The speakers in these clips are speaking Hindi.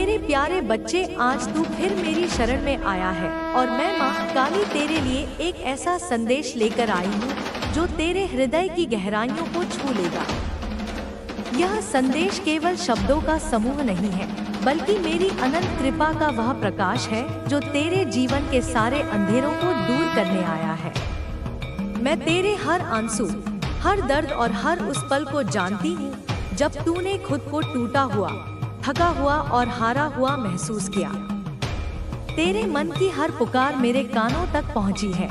मेरे प्यारे बच्चे, आज तू फिर मेरी शरण में आया है और मैं माँ काली तेरे लिए एक ऐसा संदेश लेकर आई हूँ जो तेरे हृदय की गहराइयों को छू लेगा। यह संदेश केवल शब्दों का समूह नहीं है, बल्कि मेरी अनंत कृपा का वह प्रकाश है जो तेरे जीवन के सारे अंधेरों को दूर करने आया है। मैं तेरे हर आंसू, हर दर्द और हर उस पल को जानती हूँ जब तूने खुद को टूटा हुआ, थका हुआ और हारा हुआ महसूस किया। तेरे मन की हर पुकार मेरे कानों तक पहुँची है।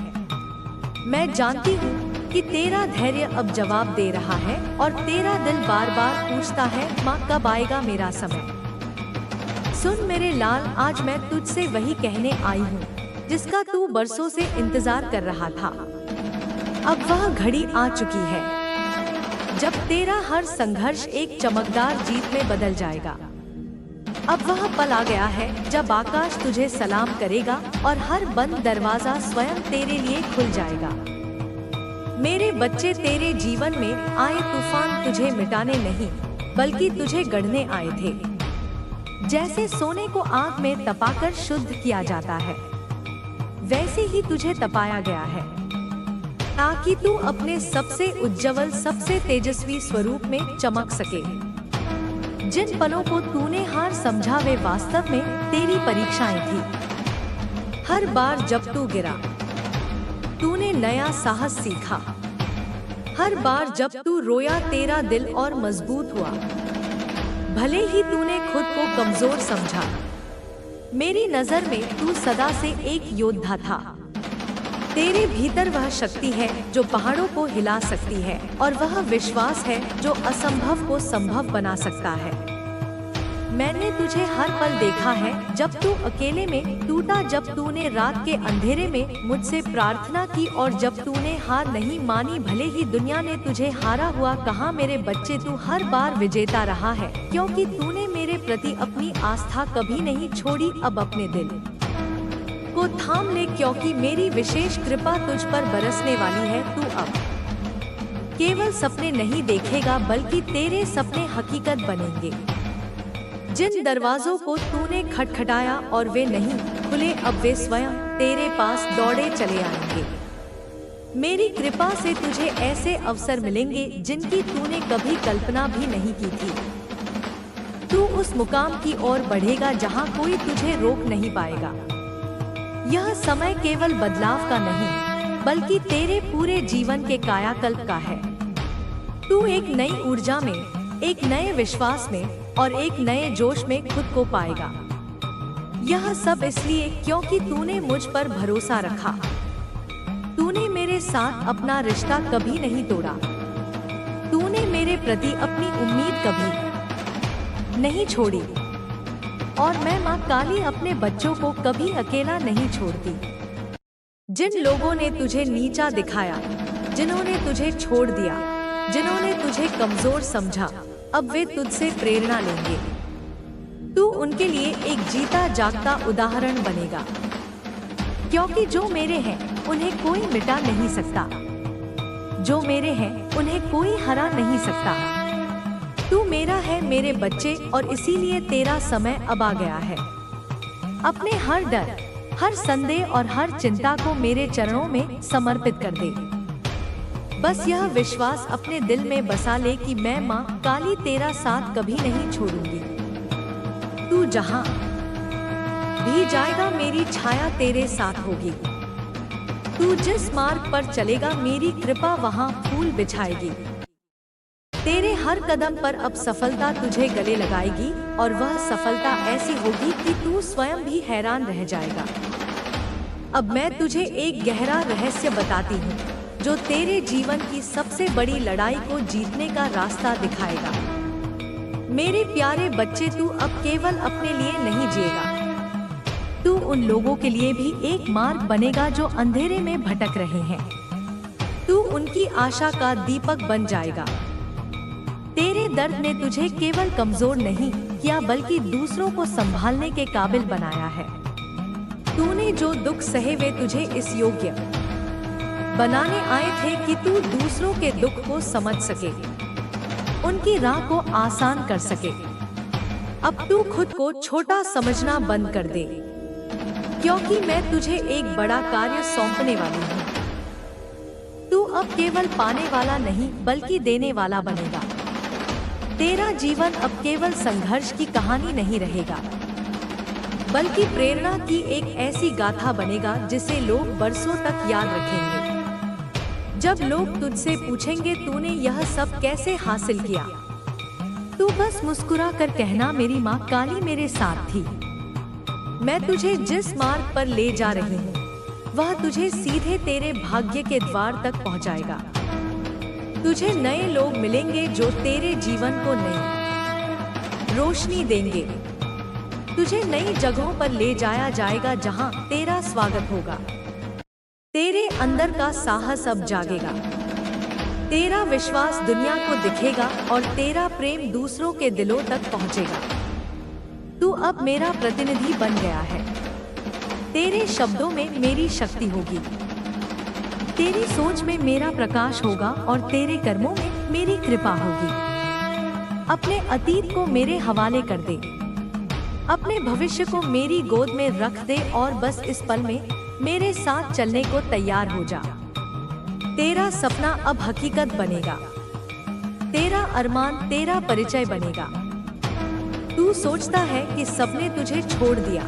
मैं जानती हूँ कि तेरा धैर्य अब जवाब दे रहा है और तेरा दिल बार बार पूछता है, माँ कब आएगा मेरा समय। सुन मेरे लाल, आज मैं तुझसे वही कहने आई हूँ जिसका तू बरसों से इंतजार कर रहा था। अब वह घड़ी आ चुकी है जब तेरा हर संघर्ष एक चमकदार जीत में बदल जाएगा। अब वह पल आ गया है जब आकाश तुझे सलाम करेगा और हर बंद दरवाजा स्वयं तेरे लिए खुल जाएगा। मेरे बच्चे, तेरे जीवन में आए तूफान तुझे मिटाने नहीं बल्कि तुझे गढ़ने आए थे। जैसे सोने को आग में तपाकर शुद्ध किया जाता है, वैसे ही तुझे तपाया गया है ताकि तू अपने सबसे उज्जवल, सबसे तेजस्वी स्वरूप में चमक सके। जिन पलों को तूने हार समझा वे वास्तव में तेरी परीक्षाएं थी। हर बार जब तू गिरा, तूने नया साहस सीखा। हर बार जब तू रोया, तेरा दिल और मजबूत हुआ। भले ही तूने खुद को कमजोर समझा, मेरी नजर में तू सदा से एक योद्धा था। तेरे भीतर वह शक्ति है जो पहाड़ों को हिला सकती है और वह विश्वास है जो असंभव को संभव बना सकता है। मैंने तुझे हर पल देखा है जब तू अकेले में टूटा, जब तूने रात के अंधेरे में मुझसे प्रार्थना की और जब तूने हार नहीं मानी भले ही दुनिया ने तुझे हारा हुआ कहा। मेरे बच्चे, तू हर बार विजेता रहा है क्योंकि तूने मेरे प्रति अपनी आस्था कभी नहीं छोड़ी। अब अपने दिल को थाम ले क्योंकि मेरी विशेष कृपा तुझ पर बरसने वाली है। तू अब केवल सपने नहीं देखेगा बल्कि तेरे सपने हकीकत बनेंगे। जिन दरवाजों को तूने खटखटाया और वे नहीं खुले, अब वे स्वयं तेरे पास दौड़े चले आएंगे। मेरी कृपा से तुझे ऐसे अवसर मिलेंगे जिनकी तूने कभी कल्पना भी नहीं की थी। तू उस मुकाम की ओर बढ़ेगा जहां कोई तुझे रोक नहीं पाएगा। यह समय केवल बदलाव का नहीं बल्कि तेरे पूरे जीवन के कायाकल्प का है। तू एक नई ऊर्जा में, एक नए विश्वास में और एक नए जोश में खुद को पाएगा। यह सब इसलिए क्योंकि तूने मुझ पर भरोसा रखा। तूने मेरे साथ अपना रिश्ता कभी नहीं तोड़ा। तूने मेरे प्रति अपनी उम्मीद कभी नहीं छोड़ी। और मैं माँ काली अपने बच्चों को कभी अकेला नहीं छोड़ती। जिन लोगों ने तुझे नीचा दिखाया, जिन्होंने तुझे छोड़ दिया, जिन्होंने तुझे कमजोर समझा, अब वे तुझसे प्रेरणा लेंगे। तू उनके लिए एक जीता जागता उदाहरण बनेगा क्योंकि जो मेरे हैं उन्हें कोई मिटा नहीं सकता। जो मेरे हैं उन्हें कोई हरा नहीं सकता। तू मेरा है मेरे बच्चे, और इसीलिए तेरा समय अब आ गया है। अपने हर डर, हर संदेह और हर चिंता को मेरे चरणों में समर्पित कर दे। बस यह विश्वास अपने दिल में बसा ले कि मैं माँ काली तेरा साथ कभी नहीं छोड़ूंगी। तू जहाँ भी जाएगा मेरी छाया तेरे साथ होगी। तू जिस मार्ग पर चलेगा मेरी कृपा वहाँ फूल बिछाएगी। तेरे हर कदम पर अब सफलता तुझे गले लगाएगी और वह सफलता ऐसी होगी कि तू स्वयं भी हैरान रह जाएगा। अब मैं तुझे एक गहरा रहस्य बताती हूँ जो तेरे जीवन की सबसे बड़ी लड़ाई को जीतने का रास्ता दिखाएगा। मेरे प्यारे बच्चे, तू अब केवल अपने लिए नहीं जिएगा। तू उन लोगों के लिए भी एक मार्ग बनेगा जो अंधेरे में भटक रहे हैं। तू उनकी आशा का दीपक बन जाएगा। तेरे दर्द ने तुझे केवल कमजोर नहीं किया बल्कि दूसरों को संभालने के काबिल बनाया है। तूने जो दुख सहे वे तुझे इस योग्य बनाने आए थे कि तू दूसरों के दुख को समझ सके, उनकी राह को आसान कर सके। अब तू खुद को छोटा समझना बंद कर दे, क्योंकि मैं तुझे एक बड़ा कार्य सौंपने वाली हूँ। तू अब केवल पाने वाला नहीं बल्कि देने वाला बनेगा। तेरा जीवन अब केवल संघर्ष की कहानी नहीं रहेगा, बल्कि प्रेरणा की एक ऐसी गाथा बनेगा जिसे लोग बरसों तक याद रखेंगे। जब लोग तुझसे पूछेंगे तूने यह सब कैसे हासिल किया, तू बस मुस्कुरा कर कहना मेरी माँ काली मेरे साथ थी। मैं तुझे जिस मार्ग पर ले जा रही हूँ वह तुझे सीधे तेरे भाग्य के द्वार तक पहुँचाएगा। तुझे नए लोग मिलेंगे जो तेरे जीवन को नई रोशनी देंगे। तुझे नई जगहों पर ले जाया जाएगा जहां तेरा स्वागत होगा। तेरे अंदर का साहस अब जागेगा। तेरा विश्वास दुनिया को दिखेगा और तेरा प्रेम दूसरों के दिलों तक पहुंचेगा। तू अब मेरा प्रतिनिधि बन गया है। तेरे शब्दों में मेरी शक्ति होगी, तेरी सोच में मेरा प्रकाश होगा और तेरे कर्मों में मेरी कृपा होगी। अपने अतीत को मेरे हवाले कर दे, अपने भविष्य को मेरी गोद में रख दे और बस इस पल में मेरे साथ चलने को तैयार हो जा। तेरा सपना अब हकीकत बनेगा, तेरा अरमान तेरा परिचय बनेगा। तू सोचता है कि सबने तुझे छोड़ दिया,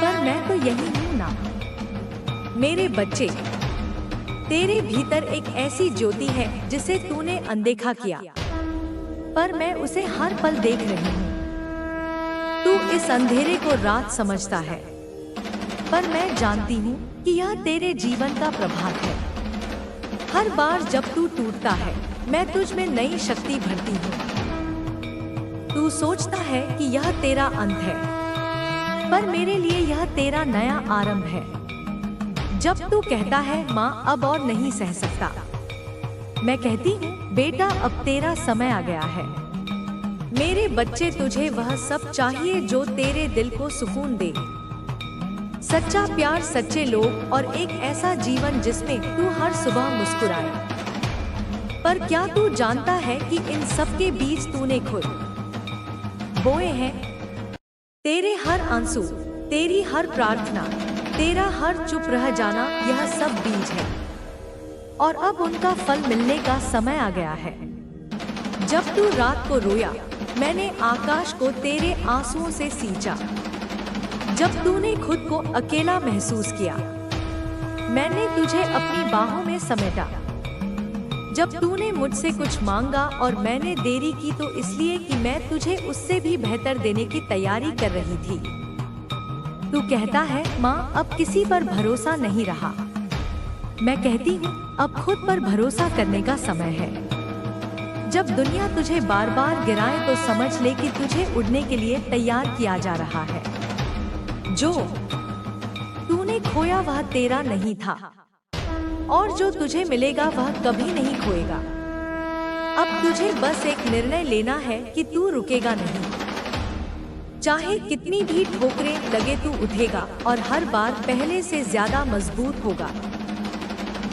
पर मैं तो यही हूँ ना। मेरे बच्चे, तेरे भीतर एक ऐसी ज्योति है जिसे तूने अनदेखा किया, पर मैं उसे हर पल देख रही हूँ। तू इस अंधेरे को रात समझता है, पर मैं जानती हूँ कि यह तेरे जीवन का प्रभात है। हर बार जब तू टूटता है मैं तुझ में नई शक्ति भरती हूँ। तू सोचता है कि यह तेरा अंत है, पर मेरे लिए यह तेरा नया आरंभ है। जब तू कहता है माँ अब और नहीं सह सकता, मैं कहती हूँ बेटा अब तेरा समय आ गया है। मेरे बच्चे, तुझे वह सब चाहिए जो तेरे दिल को सुकून दे। सच्चा प्यार, सच्चे लोग और एक ऐसा जीवन जिसमें तू हर सुबह मुस्कुराए। पर क्या तू जानता है कि इन सब के बीज तूने खुद बोए हैं? तेरे हर आंसू, तेरी हर प्रार्थना, तेरा हर चुप रह जाना, यह सब बीज है और अब उनका फल मिलने का समय आ गया है। जब तू रात को रोया मैंने आकाश को तेरे आंसुओं से सींचा। जब तूने खुद को अकेला महसूस किया मैंने तुझे अपनी बाहों में समेटा। जब तूने मुझसे कुछ मांगा और मैंने देरी की तो इसलिए कि मैं तुझे उससे भी बेहतर देने की तैयारी कर रही थी। तू कहता है माँ अब किसी पर भरोसा नहीं रहा। मैं कहती हूँ अब खुद पर भरोसा करने का समय है। जब दुनिया तुझे बार बार गिराए तो समझ ले कि तुझे उड़ने के लिए तैयार किया जा रहा है। जो तूने खोया वह तेरा नहीं था और जो तुझे मिलेगा वह कभी नहीं खोएगा। अब तुझे बस एक निर्णय लेना है कि तू रुकेगा नहीं। चाहे कितनी भी ठोकरें लगे तू उठेगा और हर बार पहले से ज्यादा मजबूत होगा।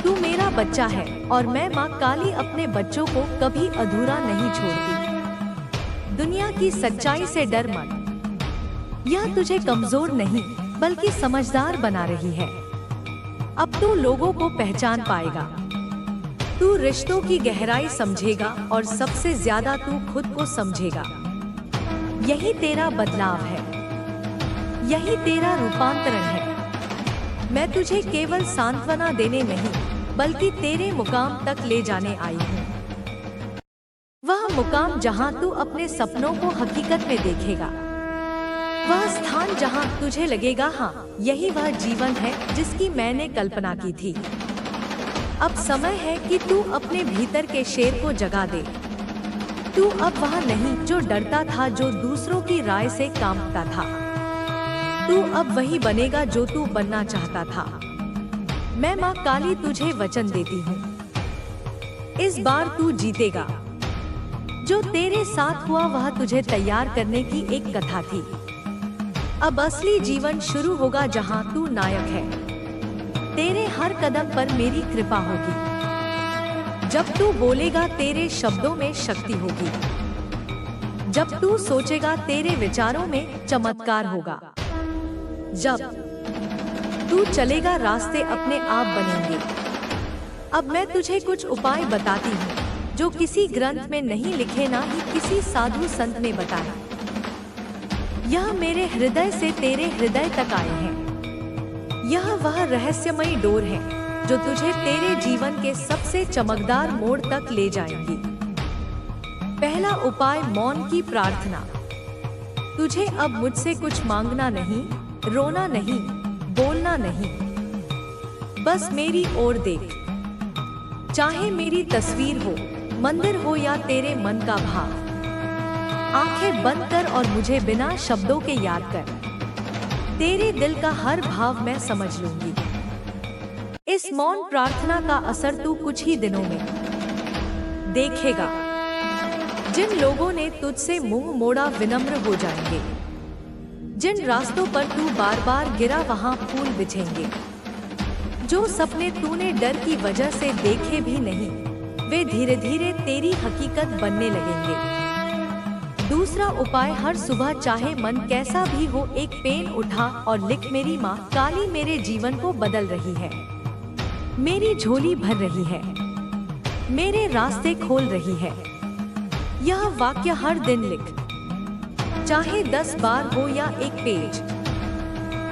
तू मेरा बच्चा है और मैं माँ काली अपने बच्चों को कभी अधूरा नहीं छोड़ती। दुनिया की सच्चाई से डर मत, यह तुझे कमजोर नहीं बल्कि समझदार बना रही है। अब तू लोगों को पहचान पाएगा, तू रिश्तों की गहराई समझेगा और सबसे ज्यादा तू खुद को समझेगा। यही तेरा बदलाव है, यही तेरा रूपांतरण है। मैं तुझे केवल सांत्वना देने नहीं बल्कि तेरे मुकाम तक ले जाने आई हूँ। वह मुकाम जहाँ तू अपने सपनों को हकीकत में देखेगा, वह स्थान जहाँ तुझे लगेगा हाँ यही वह जीवन है जिसकी मैंने कल्पना की थी। अब समय है कि तू अपने भीतर के शेर को जगा दे। तू अब वह नहीं जो डरता था, जो दूसरों की राय से कांपता था। तू अब वही बनेगा जो तू बनना चाहता था। मैं माँ काली तुझे वचन देती हूँ, इस बार तू जीतेगा। जो तेरे साथ हुआ वह तुझे तैयार करने की एक कथा थी। अब असली जीवन शुरू होगा जहाँ तू नायक है। तेरे हर कदम पर मेरी कृपा होगी। जब तू बोलेगा तेरे शब्दों में शक्ति होगी। जब तू सोचेगा तेरे विचारों में चमत्कार होगा। जब तू चलेगा रास्ते अपने आप बनेंगे। अब मैं तुझे कुछ उपाय बताती हूँ जो किसी ग्रंथ में नहीं लिखे, ना ही किसी साधु संत ने बताया। यह मेरे हृदय से तेरे हृदय तक आए हैं। यह वह रहस्यमयी डोर है जो तुझे तेरे जीवन के सबसे चमकदार मोड़ तक ले जाएंगी। पहला उपाय, मौन की प्रार्थना। तुझे अब मुझसे कुछ मांगना नहीं, रोना नहीं, बोलना नहीं, बस मेरी ओर देख। चाहे मेरी तस्वीर हो, मंदिर हो या तेरे मन का भाव, आंखें बंद कर और मुझे बिना शब्दों के याद कर। तेरे दिल का हर भाव मैं समझ लूंगी। इस मौन प्रार्थना का असर तू कुछ ही दिनों में देखेगा। जिन लोगों ने तुझसे मुंह मोड़ा विनम्र हो जाएंगे। जिन रास्तों पर तू बार बार गिरा वहां फूल बिछेंगे। जो सपने तूने डर की वजह से देखे भी नहीं, वे धीरे धीरे तेरी हकीकत बनने लगेंगे। दूसरा उपाय, हर सुबह चाहे मन कैसा भी हो, एक पेन उठा और लिख, मेरी माँ काली मेरे जीवन को बदल रही है, मेरी झोली भर रही है, मेरे रास्ते खोल रही है। यह वाक्य हर दिन लिख, चाहे 10 बार हो या एक पेज।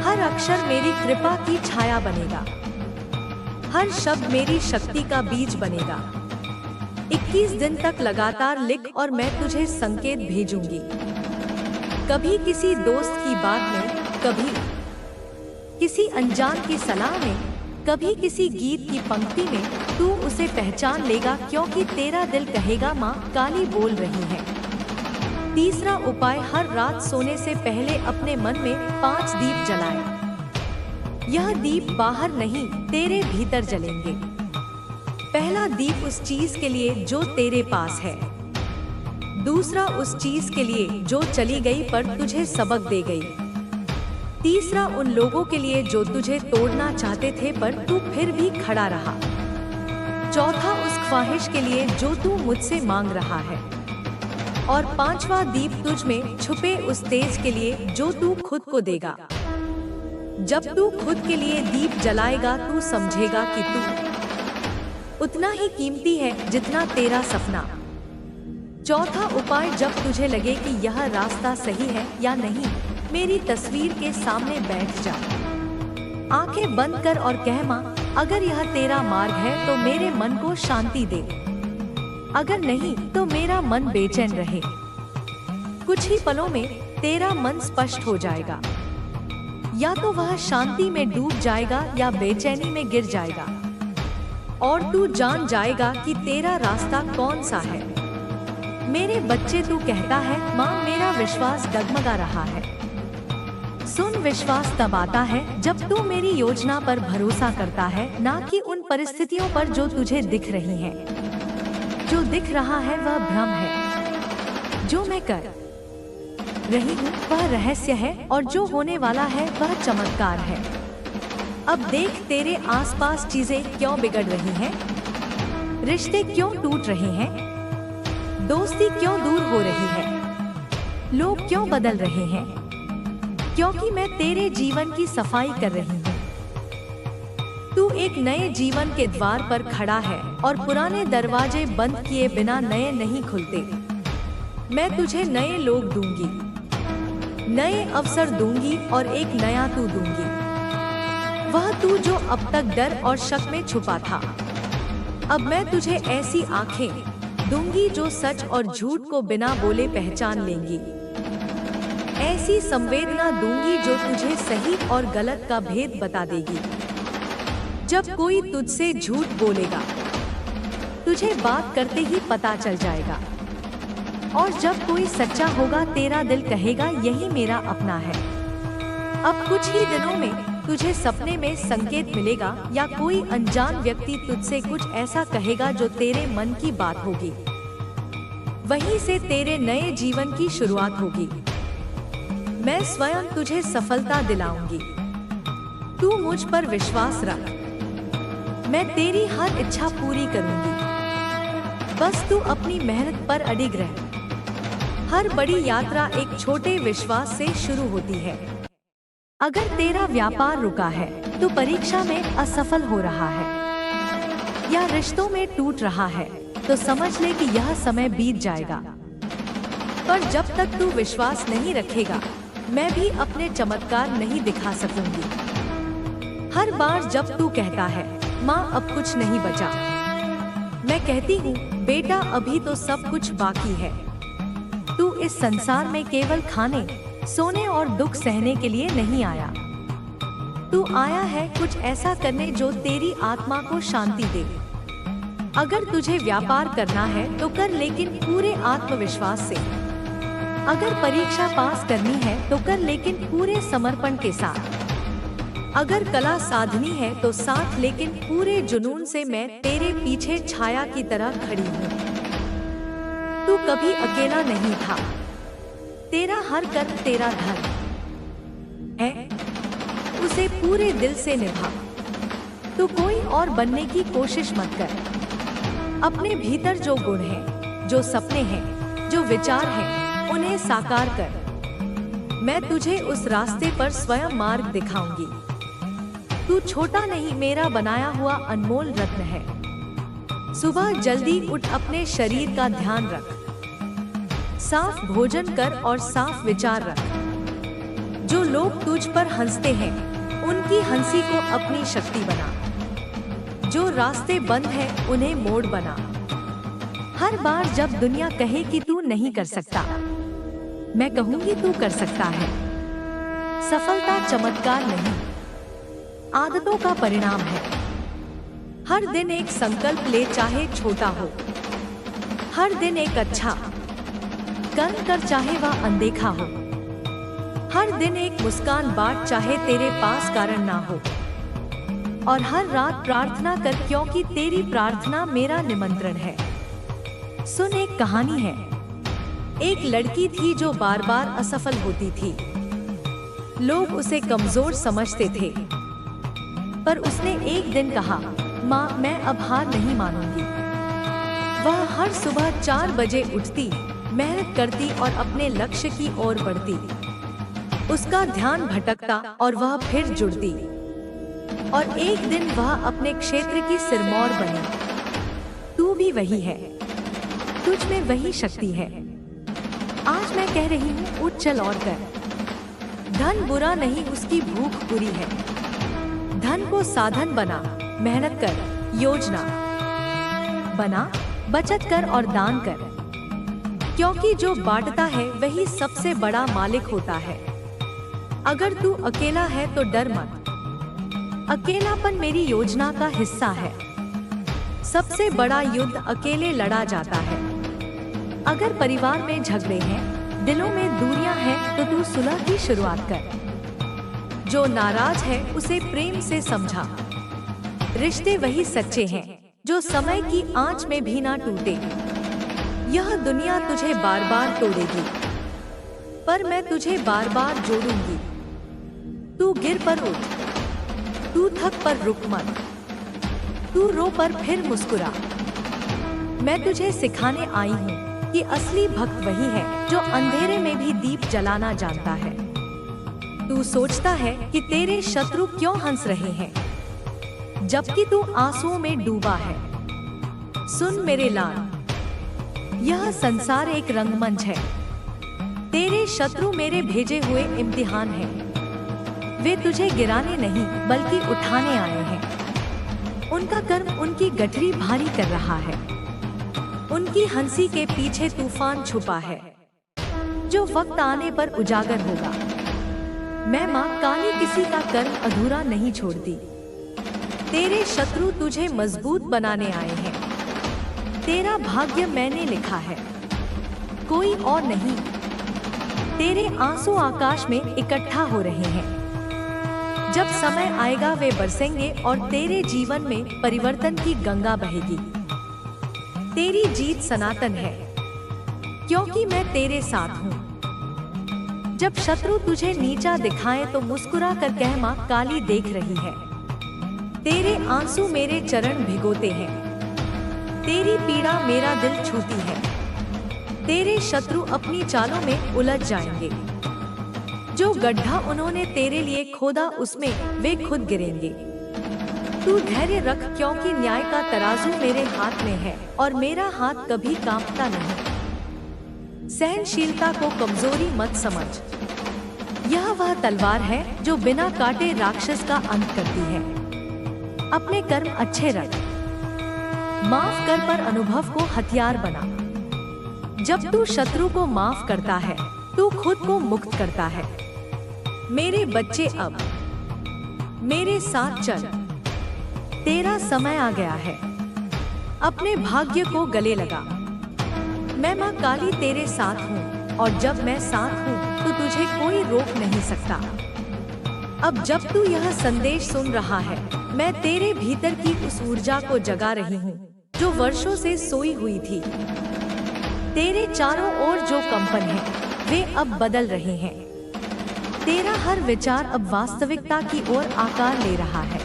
हर अक्षर मेरी कृपा की छाया बनेगा, हर शब्द मेरी शक्ति का बीज बनेगा। 21 दिन तक लगातार लिख और मैं तुझे संकेत भेजूंगी। कभी किसी दोस्त की बात में, कभी किसी अनजान की सलाह में, कभी किसी गीत की पंक्ति में, तू उसे पहचान लेगा क्योंकि तेरा दिल कहेगा माँ काली बोल रही है। तीसरा उपाय, हर रात सोने से पहले अपने मन में 5 दीप जलाए। यह दीप बाहर नहीं, तेरे भीतर जलेंगे। पहला दीप उस चीज के लिए जो तेरे पास है। दूसरा उस चीज के लिए जो चली गई पर तुझे सबक दे गई। तीसरा उन लोगों के लिए जो तुझे तोड़ना चाहते थे पर तू फिर भी खड़ा रहा। चौथा उस ख्वाहिश के लिए जो तू मुझसे मांग रहा है। और 5वां दीप तुझ में छुपे उस तेज के लिए जो तू खुद को देगा। जब तू खुद के लिए दीप जलाएगा तू समझेगा कि तू उतना ही कीमती है जितना तेरा सपना। चौथा उपाय, जब तुझे लगे कि यह रास्ता सही है या नहीं, मेरी तस्वीर के सामने बैठ जा। आंखें बंद कर और कह, माँ अगर यह तेरा मार्ग है तो मेरे मन को शांति दे, अगर नहीं तो मेरा मन बेचैन रहे। कुछ ही पलों में तेरा मन स्पष्ट हो जाएगा। या तो वह शांति में डूब जाएगा या बेचैनी में गिर जाएगा, और तू जान जाएगा कि तेरा रास्ता कौन सा है। मेरे बच्चे, तू कहता है माँ मेरा विश्वास डगमगा रहा है। सुन, विश्वास तब आता है जब तू मेरी योजना पर भरोसा करता है, ना कि उन परिस्थितियों पर जो तुझे दिख रही हैं। जो दिख रहा है वह भ्रम है, जो मैं कर रही हूँ वह रहस्य है, और जो होने वाला है वह चमत्कार है। अब देख, तेरे आसपास चीजें क्यों बिगड़ रही हैं? रिश्ते क्यों टूट रहे हैं? दोस्ती क्यों दूर हो रही है? लोग क्यों बदल रहे हैं? क्योंकि मैं तेरे जीवन की सफाई कर रही हूँ। तू एक नए जीवन के द्वार पर खड़ा है और पुराने दरवाजे बंद किए बिना नए नहीं खुलते। मैं तुझे नए लोग दूंगी, नए अवसर दूंगी और एक नया तू दूंगी। वह तू जो अब तक डर और शक में छुपा था, अब मैं तुझे ऐसी आंखें दूंगी जो सच और झूठ को बिना बोले पहचान लेंगी। ऐसी संवेदना दूंगी जो तुझे सही और गलत का भेद बता देगी। जब कोई तुझसे झूठ बोलेगा, तुझे बात करते ही पता चल जाएगा। और जब कोई सच्चा होगा, तेरा दिल कहेगा यही मेरा अपना है। अब कुछ ही दिनों में तुझे सपने में संकेत मिलेगा या कोई अनजान व्यक्ति तुझसे कुछ ऐसा कहेगा जो तेरे मन की बात होगी। वहीं से तेरे नए जीवन की शुरुआत होगी। मैं स्वयं तुझे सफलता दिलाऊंगी। तू मुझ पर विश्वास रख, मैं तेरी हर इच्छा पूरी करूंगी। बस तू अपनी मेहनत पर अडिग रह। हर बड़ी यात्रा एक छोटे विश्वास से शुरू होती है। अगर तेरा व्यापार रुका है, तो परीक्षा में असफल हो रहा है, या रिश्तों में टूट रहा है, तो समझ ले कि यह समय बीत जाएगा। पर जब तक तू विश्वास नहीं रखेगा, मैं भी अपने चमत्कार नहीं दिखा सकूंगी। हर बार जब तू कहता है, माँ अब कुछ नहीं बचा, मैं कहती हूँ, बेटा अभी तो सब कुछ बाकी है। तू इस संसार में केवल खाने, सोने और दुख सहने के लिए नहीं आया। तू आया है कुछ ऐसा करने जो तेरी आत्मा को शांति दे। अगर तुझे व्यापार करना है तो कर, लेकिन पूरे आत्मविश्वास से। अगर परीक्षा पास करनी है तो कर, लेकिन पूरे समर्पण के साथ। अगर कला साधनी है तो साथ, लेकिन पूरे जुनून से। मैं तेरे पीछे छाया की तरह खड़ी हूँ। तू कभी अकेला नहीं था। तेरा हर कर्म तेरा धर्म है, उसे पूरे दिल से निभा। तू कोई और बनने की कोशिश मत कर। अपने भीतर जो गुण हैं, जो सपने हैं, जो विचार हैं, उन्हें साकार कर। मैं तुझे उस रास्ते पर स्वयं मार्ग दिखाऊंगी। तू छोटा नहीं, मेरा बनाया हुआ अनमोल रत्न है। सुबह जल्दी उठ, अपने शरीर का ध्यान रख, साफ भोजन कर और साफ विचार रख। जो लोग तुझ पर हंसते हैं, उनकी हंसी को अपनी शक्ति बना। जो रास्ते बंद हैं, उन्हें मोड़ बना। हर बार जब दुनिया कहे कि तू नहीं कर सकता, मैं कहूंगी तू कर सकता है। सफलता चमत्कार नहीं, आदतों का परिणाम है। हर दिन एक संकल्प ले, चाहे छोटा हो। हर दिन एक अच्छा कर्म कर, चाहे वह अनदेखा हो। हर दिन एक मुस्कान बांट, चाहे तेरे पास कारण ना हो। और हर रात प्रार्थना कर, क्योंकि तेरी प्रार्थना मेरा निमंत्रण है। सुन, एक कहानी है। एक लड़की थी जो बार बार असफल होती थी। लोग उसे कमजोर समझते थे, पर उसने एक दिन कहा, माँ मैं अब हार नहीं मानूंगी। वह हर सुबह 4 बजे उठती, मेहनत करती और अपने लक्ष्य की ओर बढ़ती। उसका ध्यान भटकता और वह फिर जुड़ती, और एक दिन वह अपने क्षेत्र की सिरमौर बनी। तू भी वही है, तुझ में वही शक्ति है। आज मैं कह रही हूँ, उठ चल और कर। धन बुरा नहीं, उसकी भूख बुरी है। धन को साधन बना, मेहनत कर, योजना बना, बचत कर और दान कर। क्योंकि जो बांटता है वही सबसे बड़ा मालिक होता है। अगर तू अकेला है तो डर मत। अकेलापन मेरी योजना का हिस्सा है। सबसे बड़ा युद्ध अकेले लड़ा जाता है। अगर परिवार में झगड़े हैं, दिलों में दूरियां हैं, तो तू सुलह की शुरुआत कर। जो नाराज है उसे प्रेम से समझा। रिश्ते वही सच्चे हैं जो समय की आंच में भी ना टूटे। यह दुनिया तुझे बार बार तोड़ेगी, पर मैं तुझे बार बार जोड़ूंगी। तू गिर पर उठ, तू थक पर रुक मत, तू रो पर फिर मुस्कुरा। मैं तुझे सिखाने आई हूँ कि असली भक्त वही है जो अंधेरे में भी दीप जलाना जानता है। तू सोचता है कि तेरे शत्रु क्यों हंस रहे हैं, जबकि तू आंसुओं में डूबा है। सुन मेरे लाल, यह संसार एक रंगमंच है। तेरे शत्रु मेरे भेजे हुए इम्तिहान हैं। वे तुझे गिराने नहीं बल्कि उठाने आए हैं। उनका कर्म उनकी गठरी भारी कर रहा है। उनकी हंसी के पीछे तूफान छुपा है, जो वक्त आने पर उजागर होगा। मैं माँ काली किसी का कर्म अधूरा नहीं छोड़ती। तेरे शत्रु तुझे मजबूत बनाने आए हैं। तेरा भाग्य मैंने लिखा है, कोई और नहीं। तेरे आंसू आकाश में इकट्ठा हो रहे हैं। जब समय आएगा वे बरसेंगे और तेरे जीवन में परिवर्तन की गंगा बहेगी। तेरी जीत सनातन है, क्योंकि मैं तेरे साथ हूँ। जब शत्रु तुझे नीचा दिखाए तो मुस्कुरा कर कह, माँ काली देख रही है। तेरे आंसू मेरे चरण भिगोते हैं। तेरी पीड़ा मेरा दिल छूती है। तेरे शत्रु अपनी चालों में उलझ जाएंगे। जो गड्ढा उन्होंने तेरे लिए खोदा उसमें वे खुद गिरेंगे। तू धैर्य रख, क्योंकि न्याय का तराजू मेरे हाथ में है और मेरा हाथ कभी कांपता नहीं। सहनशीलता को कमजोरी मत समझ, यह वह तलवार है जो बिना काटे राक्षस का अंत करती है। अपने कर्म अच्छे रख, माफ कर पर अनुभव को हथियार बना। जब तू शत्रु को माफ करता है तू खुद को मुक्त करता है। मेरे बच्चे अब मेरे साथ चल, तेरा समय आ गया है। अपने भाग्य को गले लगा। मैं माँ काली तेरे साथ हूँ और जब मैं साथ हूँ तो तुझे कोई रोक नहीं सकता। अब जब तू यह संदेश सुन रहा है, मैं तेरे भीतर की उस ऊर्जा को जगा रही हूँ जो वर्षों से सोई हुई थी। तेरे चारों ओर जो कंपन है वे अब बदल रहे हैं। तेरा हर विचार अब वास्तविकता की ओर आकार ले रहा है।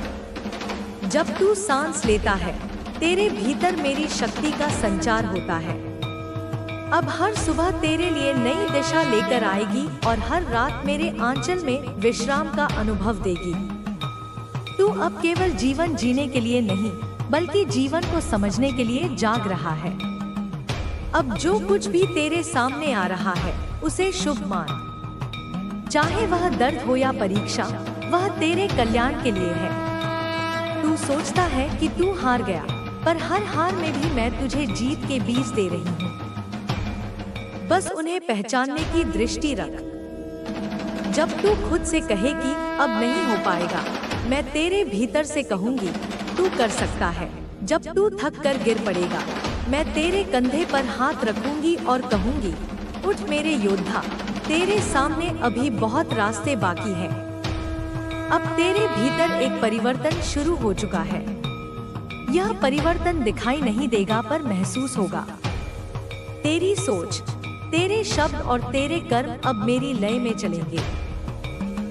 जब तू सांस लेता है तेरे भीतर मेरी शक्ति का संचार होता है। अब हर सुबह तेरे लिए नई दिशा लेकर आएगी और हर रात मेरे आंचल में विश्राम का अनुभव देगी। तू अब केवल जीवन जीने के लिए नहीं बल्कि जीवन को समझने के लिए जाग रहा है। अब जो कुछ भी तेरे सामने आ रहा है उसे शुभ मान। चाहे वह दर्द हो या परीक्षा, वह तेरे कल्याण के लिए है। तू सोचता है कि तू हार गया, पर हर हार में भी मैं तुझे जीत के बीज दे रही हूँ। बस उन्हें पहचानने की दृष्टि रख। जब तू खुद से कहे कि अब नहीं हो पाएगा, मैं तेरे भीतर से कहूँगी तू कर सकता है। जब तू थक कर गिर पड़ेगा, मैं तेरे कंधे पर हाथ रखूंगी और कहूंगी उठ मेरे योद्धा, तेरे सामने अभी बहुत रास्ते बाकी है। अब तेरे भीतर एक परिवर्तन शुरू हो चुका है। यह परिवर्तन दिखाई नहीं देगा पर महसूस होगा। तेरी सोच, तेरे शब्द और तेरे कर्म अब मेरी लय में चलेंगे।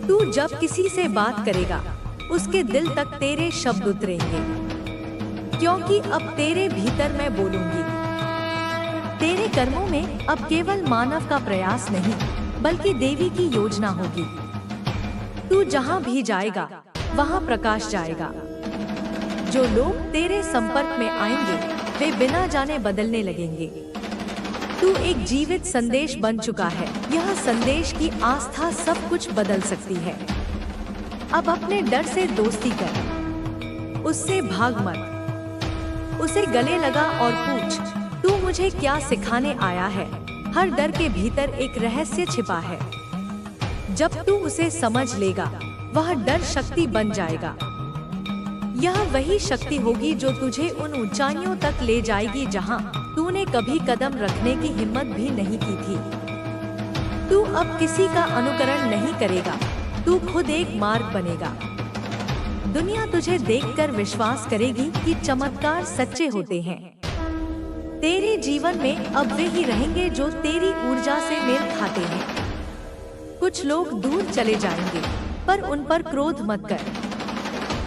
तू जब किसी से बात करेगा उसके दिल तक तेरे शब्द उतरेंगे, क्योंकि अब तेरे भीतर मैं बोलूंगी। तेरे कर्मों में अब केवल मानव का प्रयास नहीं बल्कि देवी की योजना होगी। तू जहाँ भी जाएगा वहाँ प्रकाश जाएगा। जो लोग तेरे संपर्क में आएंगे वे बिना जाने बदलने लगेंगे। तू एक जीवित संदेश बन चुका है। यह संदेश की आस्था सब कुछ बदल सकती है। अब अपने डर से दोस्ती कर, उससे भाग मत। उसे गले लगा और पूछ, तू मुझे क्या सिखाने आया है? हर डर के भीतर एक रहस्य छिपा है। जब तू उसे समझ लेगा, वह डर शक्ति बन जाएगा। यह वही शक्ति होगी जो तुझे उन ऊंचाइयों तक ले जाएगी जहां तूने कभी कदम रखने की हिम्मत भी नहीं की थी। तू अब किसी का अनुकरण नहीं करेगा, तू खुद एक मार्ग बनेगा। दुनिया तुझे देखकर विश्वास करेगी कि चमत्कार सच्चे होते हैं। तेरे जीवन में अब वे ही रहेंगे जो तेरी ऊर्जा से मेल खाते हैं। कुछ लोग दूर चले जाएंगे, पर उन पर क्रोध मत कर।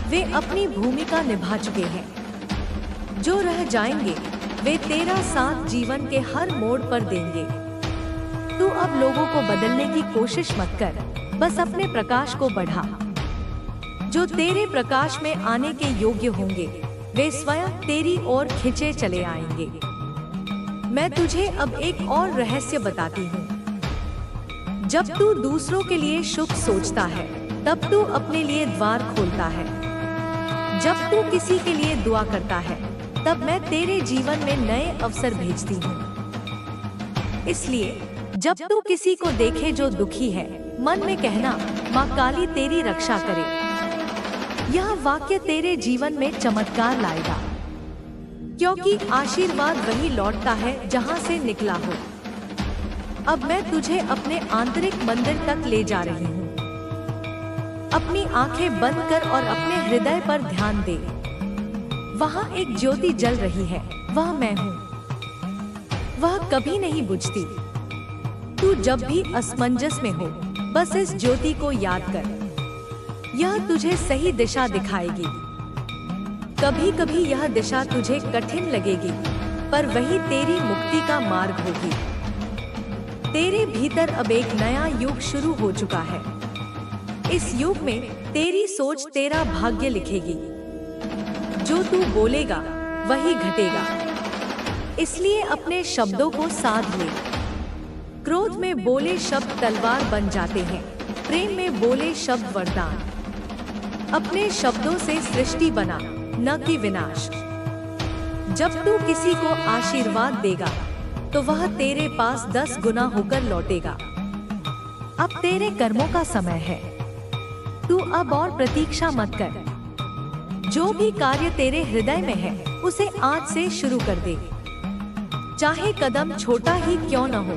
वे अपनी भूमिका निभा चुके हैं। जो रह जाएंगे वे तेरा साथ जीवन के हर मोड़ पर देंगे। तू अब लोगों को बदलने की कोशिश मत कर, बस अपने प्रकाश को बढ़ा। जो तेरे प्रकाश में आने के योग्य होंगे वे स्वयं तेरी ओर खिंचे चले आएंगे। मैं तुझे अब एक और रहस्य बताती हूँ। जब तू दूसरों के लिए शुभ सोचता है तब तू अपने लिए द्वार खोलता है। जब तू किसी के लिए दुआ करता है तब मैं तेरे जीवन में नए अवसर भेजती हूँ। इसलिए जब तू किसी को देखे जो दुखी है, मन में कहना, माँ काली तेरी रक्षा करे। यह वाक्य तेरे जीवन में चमत्कार लाएगा, क्योंकि आशीर्वाद वही लौटता है जहाँ से निकला हो। अब मैं तुझे अपने आंतरिक मंदिर तक ले जा रही हूँ। अपनी आंखें बंद कर और अपने हृदय पर ध्यान दे। वहाँ एक ज्योति जल रही है, वह मैं हूँ। वह कभी नहीं बुझती। तू जब भी असमंजस में हो, बस इस ज्योति को याद कर। यह तुझे सही दिशा दिखाएगी। कभी कभी यह दिशा तुझे कठिन लगेगी, पर वही तेरी मुक्ति का मार्ग होगी। तेरे भीतर अब एक नया युग शुरू हो चुका है। इस युग में तेरी सोच तेरा भाग्य लिखेगी। जो तू बोलेगा वही घटेगा। इसलिए अपने शब्दों को साध ले। क्रोध में बोले शब्द तलवार बन जाते हैं, प्रेम में बोले शब्द वरदान। अपने शब्दों से सृष्टि बना, न कि विनाश। जब तू किसी को आशीर्वाद देगा तो वह तेरे पास 10 गुना होकर लौटेगा। अब तेरे कर्मों का समय है। तू अब और प्रतीक्षा मत कर। जो भी कार्य तेरे हृदय में है उसे आज से शुरू कर दे। चाहे कदम छोटा ही क्यों न हो,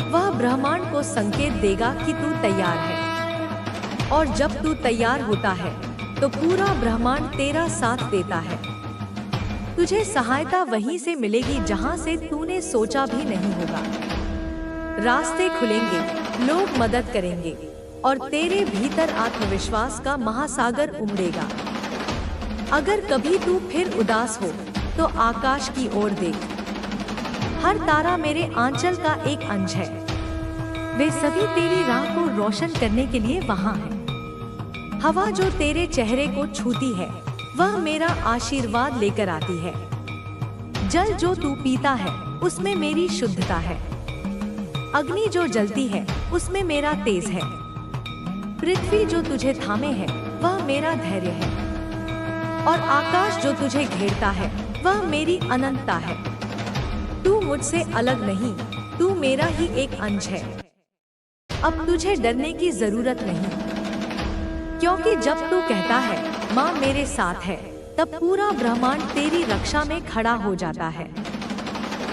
वह ब्रह्मांड को संकेत देगा कि तू तैयार है। और जब तू तैयार होता है तो पूरा ब्रह्मांड तेरा साथ देता है। तुझे सहायता वहीं से मिलेगी जहां से तूने सोचा भी नहीं होगा। रास्ते खुलेंगे, लोग मदद करेंगे और तेरे भीतर आत्मविश्वास का महासागर उमड़ेगा। अगर कभी तू फिर उदास हो तो आकाश की ओर देख। हर तारा मेरे आंचल का एक अंश है। वे सभी तेरी राह को रोशन करने के लिए वहां हैं। हवा जो तेरे चेहरे को छूती है वह मेरा आशीर्वाद लेकर आती है। जल जो तू पीता है उसमें मेरी शुद्धता है। अग्नि जो जलती है उसमें मेरा तेज है। पृथ्वी जो तुझे थामे है वह मेरा धैर्य है। और आकाश जो तुझे घेरता है वह मेरी अनंतता है। तू मुझसे अलग नहीं, तू मेरा ही एक अंश है। अब तुझे डरने की जरूरत नहीं, क्योंकि जब तू कहता है माँ मेरे साथ है, तब पूरा ब्रह्मांड तेरी रक्षा में खड़ा हो जाता है।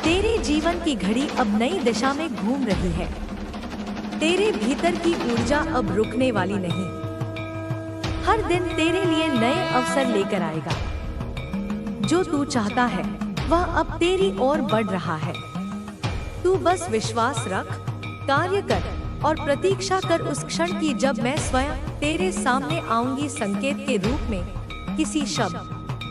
तेरे जीवन की घड़ी अब नई दिशा में घूम रही है। तेरे भीतर की ऊर्जा अब रुकने वाली नहीं। हर दिन तेरे लिए नए अवसर लेकर आएगा। जो तू चाहता है वह अब तेरी ओर बढ़ रहा है। तू बस विश्वास रख, कार्य कर और प्रतीक्षा कर उस क्षण की जब मैं स्वयं तेरे सामने आऊंगी, संकेत के रूप में, किसी शब्द,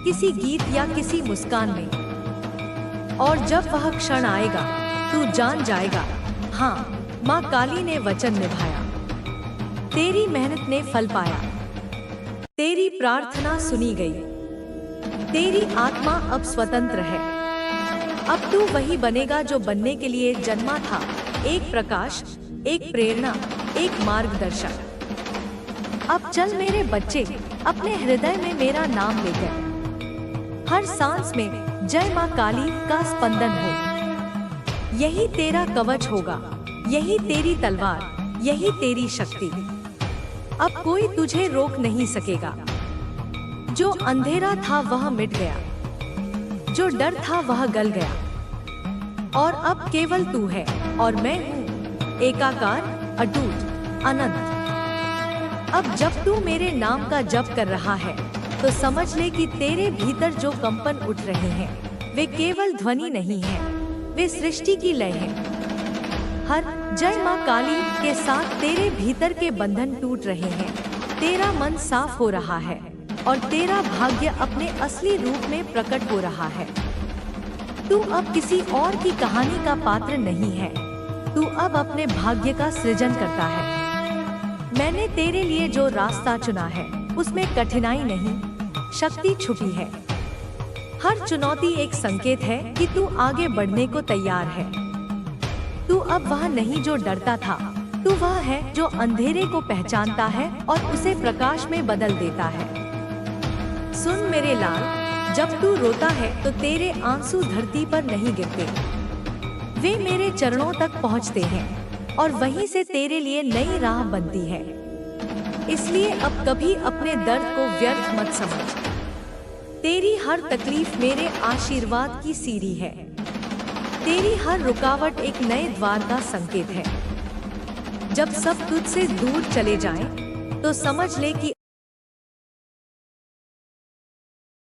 किसी गीत या किसी मुस्कान में। और जब वह क्षण आएगा तू जान जाएगा, हाँ, माँ काली ने वचन निभाया। तेरी मेहनत ने फल पाया। तेरी प्रार्थना सुनी गई। तेरी आत्मा अब स्वतंत्र है। अब तू वही बनेगा जो बनने के लिए जन्मा था, एक प्रकाश, एक प्रेरणा, एक मार्गदर्शक। अब चल मेरे बच्चे, अपने हृदय में मेरा नाम लेकर हर सांस में जय माँ काली का स्पंदन हो। यही तेरा कवच होगा, यही तेरी तलवार, यही तेरी शक्ति। अब कोई तुझे रोक नहीं सकेगा। जो अंधेरा था वह मिट गया, जो डर था वह गल गया। और अब केवल तू है और मैं हूँ, एकाकार, अटूट, अनंत। अब जब तू मेरे नाम का जप कर रहा है तो समझ ले कि तेरे भीतर जो कंपन उठ रहे हैं वे केवल ध्वनि नहीं है, वे सृष्टि की लय है। हर जय माँ काली के साथ तेरे भीतर के बंधन टूट रहे हैं। तेरा मन साफ हो रहा है और तेरा भाग्य अपने असली रूप में प्रकट हो रहा है। तू अब किसी और की कहानी का पात्र नहीं है। तू अब अपने भाग्य का सृजन करता है। मैंने तेरे लिए जो रास्ता चुना है उसमें कठिनाई नहीं, शक्ति छुपी है। हर चुनौती एक संकेत है कि तू आगे बढ़ने को तैयार है। तू अब वह नहीं जो डरता था, तू वह है जो अंधेरे को पहचानता है और उसे प्रकाश में बदल देता है। सुन मेरे लाल, जब तू रोता है तो तेरे आंसू धरती पर नहीं गिरते, वे मेरे चरणों तक पहुंचते हैं और वहीं से तेरे लिए नई राह बनती है। इसलिए अब कभी अपने दर्द को व्यर्थ मत समझ। तेरी हर तकलीफ मेरे आशीर्वाद की सीढ़ी है। तेरी हर रुकावट एक नए द्वार का संकेत है। जब सब तुझसे दूर चले जाएं, तो समझ ले कि